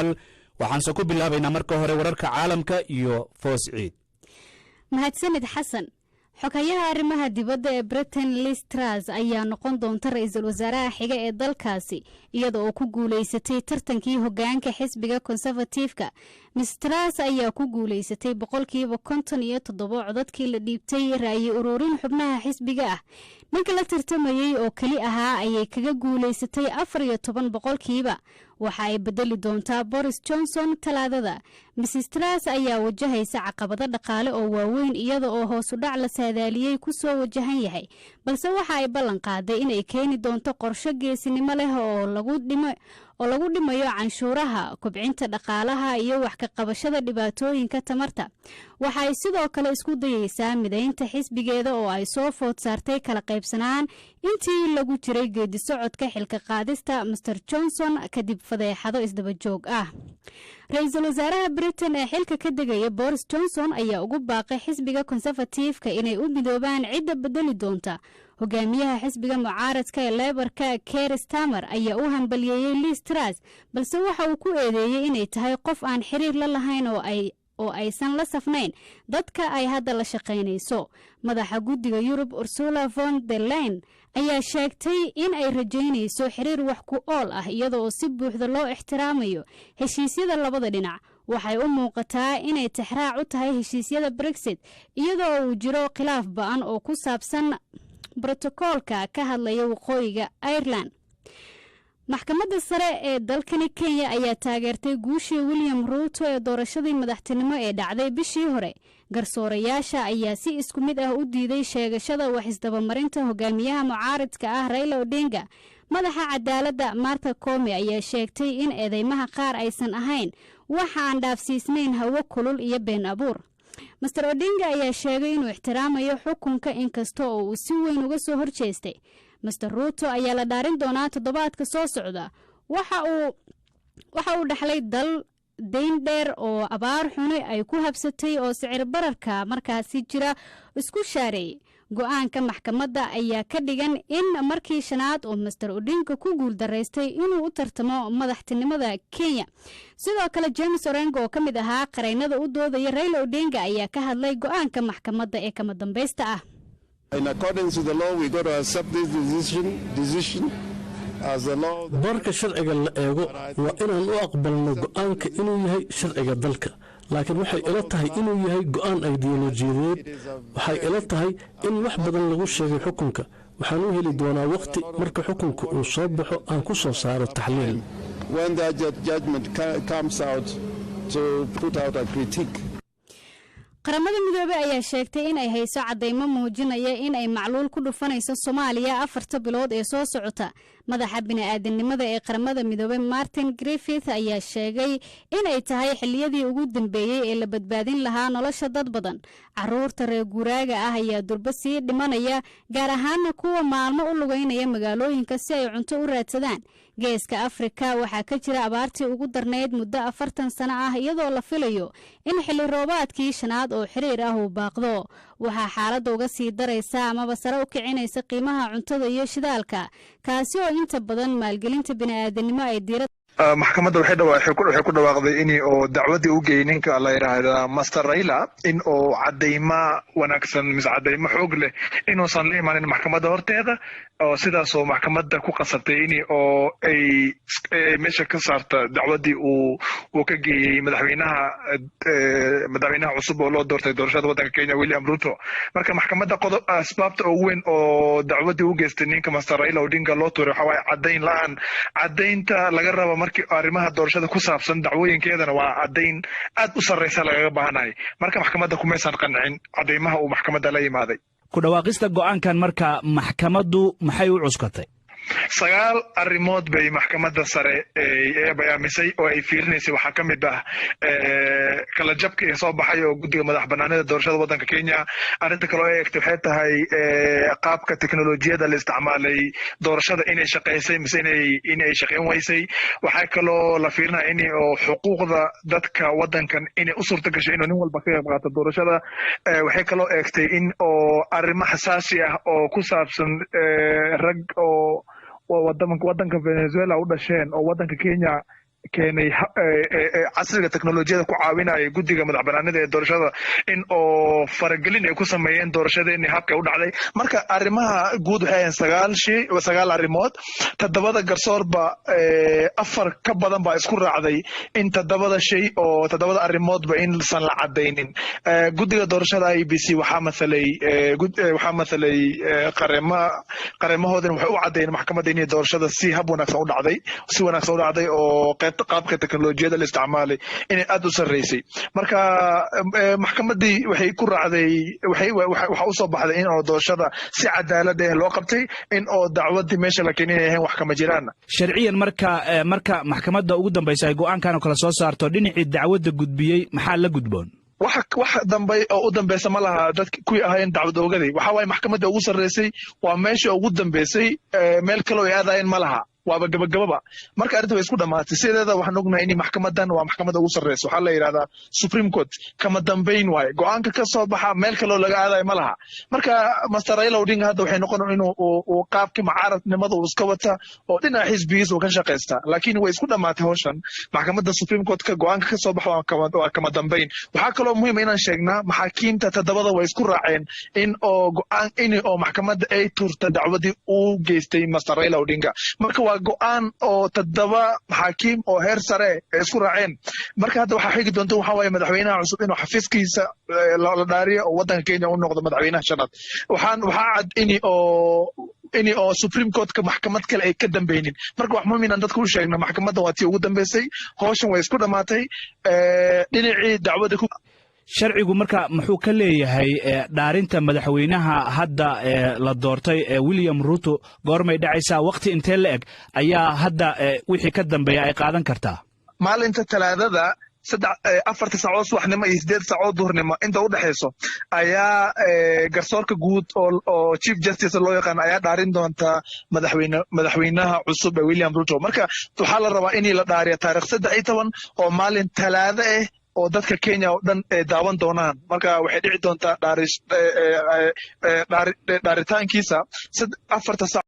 dhegaystayaal waxaanse ku bilaabaynaa marka hore wararka caalamka iyo Foos Ciid. mahadsanid xasan. xogayaha arrimaha dibadda ee Britain Liz Truss ayaa noqon doonta ra'iisul wasaaraha xiga ee dalkaasi iyada oo ku guuleysatay tartankii hoggaanka xisbiga Conservative-ka. Ms. Truss ayaa ku guuleysatay 57% codadkii la dhiibtay ra'yi ururin xubnaha xisbiga ah. ninka la tartamayay oo kali ahaa ayay kaga guuleysatay 14%. waxa ay bedeli doontaa Boris Johnson talaadada. Mrs. Truss ayaa wajahaysa caqabado dhaqaale oo waaweyn iyada oo hoos u dhac la saadaaliyay ku soo wajahan yahay, balse waxa ay ballan qaaday inay keeni doonto qorshe geesinimo leh oo lagu dhimayo canshuuraha, kobcinta dhaqaalaha iyo wax ka qabashada dhibaatooyinka tamarta. waxa ay sidoo kale isku dayaysaa mideynta xisbigeeda oo ay soo food saartay kala qaybsanaan intii lagu jiray geedi socodka xilka qaadista Mr. Johnson kadib fadeexado isdaba joog ah. ra'iisul wasaaraha Britain ee xilka ka degaya Boris Johnson ayaa ugu baaqay xisbiga Conservative-ka inay u midoobaan cidda bedeli doonta. hogaamiyaha xisbiga mucaaradka ee Labour-ka Keir Starmer ayaa u hambalyeeyay Liz Truss, balse waxa uu ku eedeeyay inay tahay qof aan xiriir la lahayn oo aysan la safnayn dadka ay hadda la shaqaynayso. madaxa guddiga Yurub Ursula von der Leyen ayaa sheegtay in ay rajaynayso xiriir wax ku ool ah iyada oo si buuxda loo ixtiraamayo heshiisyada labada dhinac. waxay u muuqataa inay tixraac u tahay heshiisyada Brexit iyada oo uu jiro khilaaf ba'an oo ku saabsan brotokoolka ka hadlaya waqooyiga Ireland. maxkamadda sare ee dalkani Kenya ayaa taageertay guushii William Ruto ee doorashadii madaxtinimo ee dhacday bishii hore. garsoorayaasha ayaa si isku mid ah u diiday sheegashada wax isdabamarinta hogaamiyaha mucaaradka ah Raila Odinga. madaxa cadaaladda Martha Koome ayaa sheegtay in eedeymaha qaar aysan ahayn waxa aan dhaafsiisnayn hawo kulul iyo been abuur. Mr. Odinga ayaa sheegay inuu ixtiraamayo xukunka inkasta oo uu si weyn uga soo horjeestay. Mr. Ruto ayaa la dhaarin doonaa toddobaadka soo socda. waxa uu dhaxlay dal dayn dheer oo abaar xuni ay ku habsatay oo sicir bararka markaasi jira isku shaareeyay. go'aanka maxkamadda ayaa ka dhigan in markii shanaad oo Mr. Odinga ku guul daraystay inuu u tartamo madaxtinimada Kenya. sidoo kale James Orengo oo ka mid ahaa qareennada u doodaya Raila Odinga ayaa ka hadlay go'aanka maxkamadda ee kama dambaysta ah. In accordance with the law, we got to accept this decision as the law. barka sharciga la eego waa inaan u aqbalno go'aanka inuu yahay sharciga dalka, laakiin waxay ila tahay inuu yahay go'aan ideolojiyadeed. waxay ila tahay in wax badan lagu sheegay xukunka. waxaan u heli doonaa waqti marka xukunka uu soo baxo aan ku soo saaro taxliil. When that judgment comes out to put out a critique. qaramada midoobay ayaa sheegtay in ay hayso cadeymo muujinaya in ay macluul ku dhufanayso Soomaaliya 4 bilood ee soo socota. madaxa bini'aadanimada ee qaramada midoobay Martin Griffiths ayaa sheegay in ay tahay xilliyadii ugu dambeeyay ee la badbaadin lahaa nolosha dad badan. caruurta reer guuraaga ah ayaa durba sii dhimanaya, gaar ahaan kuwa maalmo u lugeynaya magaalooyinka si ay cunto u raadsadaan. geeska Afrika waxaa ka jira abaartii ugu darneyd muddo 40 sano ah iyadoo la filayo in xilli roobaadkii shanaad oo xiriir ah uu baaqdo. waxaa xaaladda uga sii daraysa amaba sare u kicinaysa qiimaha cuntada iyo shidaalka, kaasi oo inta badan maalgelinta bini'aadanimo ay diirada maxkamadda waxay ku dhawaaqday in oo dacwadii u geeyay ninka la yiraahdo Master Raila in oo cadeyma wanaagsan mis cadeyma xoog leh inuusan la imaanin maxkamadda horteeda, oo sidaas oo maxkamadda ku qasabtay in oo ay meesha ka saarta dacwadii uu ka geeyay madaxweynaha cusub oo loo doortay doorashada waddanka Kenya William Ruto. marka maxkamadda asbaabta ugu weyn oo dacwadii u geystay ninka Master Raila Odinga loo tuuray waxa ay cadeyn la'aan. cadeynta laga rabo markii arrimaha doorashada ku saabsan dacwooyinkeedana waa cadeyn aad u sareysa lagaga baahanahay. marka maxkamadda kumaysan qancin cadeymaha uu maxkamadda la yimaaday. ku dhawaaqista go'aankan marka maxkamaddu maxay u cuskatay? 9 arrimood bay maxkamadda sare ee bayaamisay oo ay fiirinaysay. waxaa ka mid ah kala jabka ee soo baxay oo guddiga madax bannaanida doorashada waddanka Kenya. arrinta kale oo ay eegtay waxay tahay qaabka teknolojiyadda la isticmaalay doorashada inay shaqeysay mise inay shaqeyn waysay. waxaa kaloo la fiirinaya in oo xuquuqda dadka waddankan inay u suurta gashay inuu nin walba ka qayb qaato doorashada. waxay kaloo eegtay in oo arrimo xasaasi ah oo ku saabsan rag oo waddanka Venezuela u dhasheen oo waddanka Kenya keenay casriga teknolojiyada ku caawinaya guddiga madaxbanaanida ee doorashada in oo faragelin ay ku sameeyeen doorashadeenii habka u dhacday. Marka arrimaha guud waxay ahayn 9 arrimood. 7 garsoorba 4 ka badan baa isku raacday in 7 shay oo 7 arrimoodba in san la cadaynin. Guddiga doorashada IEBC waxaa mathalay qareemahoodana waxay u caddeeyeen maxkamadda inay doorashada si hab wanaagsan u dhacday oo qaabka teknolojiyada la isticmaalay inay aad u sareysay. Marka maxkamadii waxay ku raacday waxa u soo baxday in oo doorashada si cadaalad ah loo qabtay in oo dacwadii meesha la keenay ahayn wax kama jiraan. Sharciyan marka maxkamadda ugu dambaysa ay go'aankan kala soo saarto dhinacii dacwadda gudbiyay maxaa la gudboon? wax dambe oo u dambaysa ma laha dadka kuwii ahayn dacwad ogaday. Waxa waaye maxkamadda ugu sareysay waa meesha ugu dambaysay, meel kale oo ay aadayeen ma laha, waaba gabagababa. Marka arrinta way isku dhamaatay. Sideeda waxaan ognahay in maxkamadan waa maxkamadda ugu sareysa, waxaa la yiraahdaa Supreme Court, kama dambeyn waaye. Go'aanka ka soo baxa meel kale oo laga aadayo ma laha. Marka Master Raila Odinga hadda waxay noqon inuu qaabkii mucaaradnimada uu iska wata oo dhinaca xisbigiisa uu ka shaqeysta, laakiin way isku dhamaatay hawshan. Maxkamadda Supreme Court ka go'aanka ka soo baxa waa kama dambeyn. Waxaa kaloo muhiim inaan sheegnaa maxaakiimta 7 way isku raaceen in oo maxkamadda ay turta dacwadii uu geystay Master Raila Odinga. Marka go'aan oo 7 maxaakiim oo heer sare ay isku raaceen. Marka hadda waxa xigi doonto waxa waaye madaxweynaha cusub inuu xafiiskiisa la dhaariyo oo wadanka Kenya uu noqdo madaxweynaha shanaad. Waxaa cad in oo Supreme Court ka maxkamad kale ay ka dambeeynin. Marka wax muhiim ah dadku u sheegna maxkamadda waa tii ugu dambeysay, hawshan way isku dhamaatay. Dhinacii dacwadda sharcigu marka muxuu ka leeyahay dhaarinta madaxweynaha hadda la doortay William Ruto goormay dhacaysaa, waqti intee la eg ayaa hadda wixii ka dambeeya ay qaadan kartaa? Maalinta Talaadada 4 saacadood subaxnimo iyo 8 saacadood duhurnimo inta u dhaxayso ayaa garsoorka guud oo Chief Justice loo yaqaan ayaa dhaarin doonta madaxweynaha cusub William Ruto. Marka waxaa la rabaa in la dhaariyo taariikh 13 oo maalin Talaado ah oo dadka Kenya oo dhan daawan doonaan. Marka waxay dhici doontaa dhaaritaankiisa 4